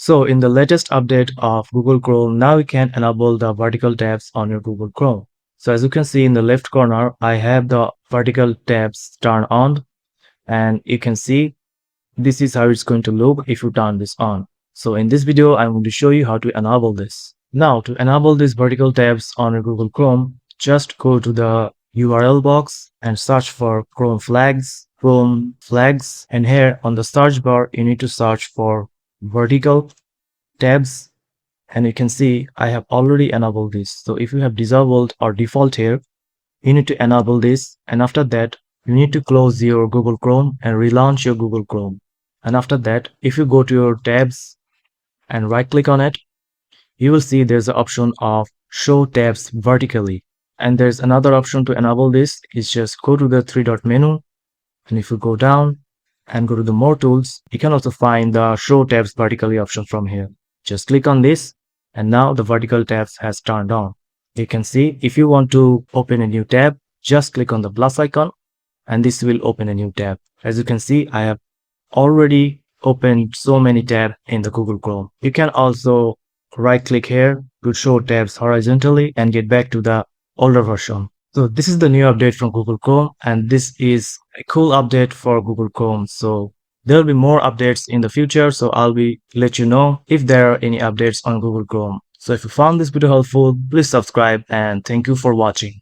So in the latest update of Google Chrome, now you can enable the vertical tabs on your Google Chrome. So as you can see in the left corner, I have the vertical tabs turned on, and you can see this is how it's going to look if you turn this on. So in this video, I'm going to show you how to enable this. Now to enable these vertical tabs on your Google Chrome, just go to the URL box and search for Chrome flags, and here on the search bar, you need to search for vertical tabs, and you can see I have already enabled this. So if you have disabled or default here, you need to enable this, and after that you need to close your Google Chrome and relaunch your Google Chrome. And after that, if you go to your tabs and right click on it, you will see there's an option of show tabs vertically, and there's another option to enable this. Is just go to the three dot menu, and if you go down and go to the more tools, you can also find the show tabs vertically option from here. Just click on this, and now the vertical tabs has turned on. You can see if you want to open a new tab, just click on the plus icon and this will open a new tab. As you can see, I have already opened so many tabs in the Google Chrome. You can also right click here to show tabs horizontally and get back to the older version. So this is the new update from Google Chrome, and this is a cool update for Google Chrome. So there will be more updates in the future, so I'll be let you know if there are any updates on Google Chrome. So if you found this video helpful, please subscribe, and thank you for watching.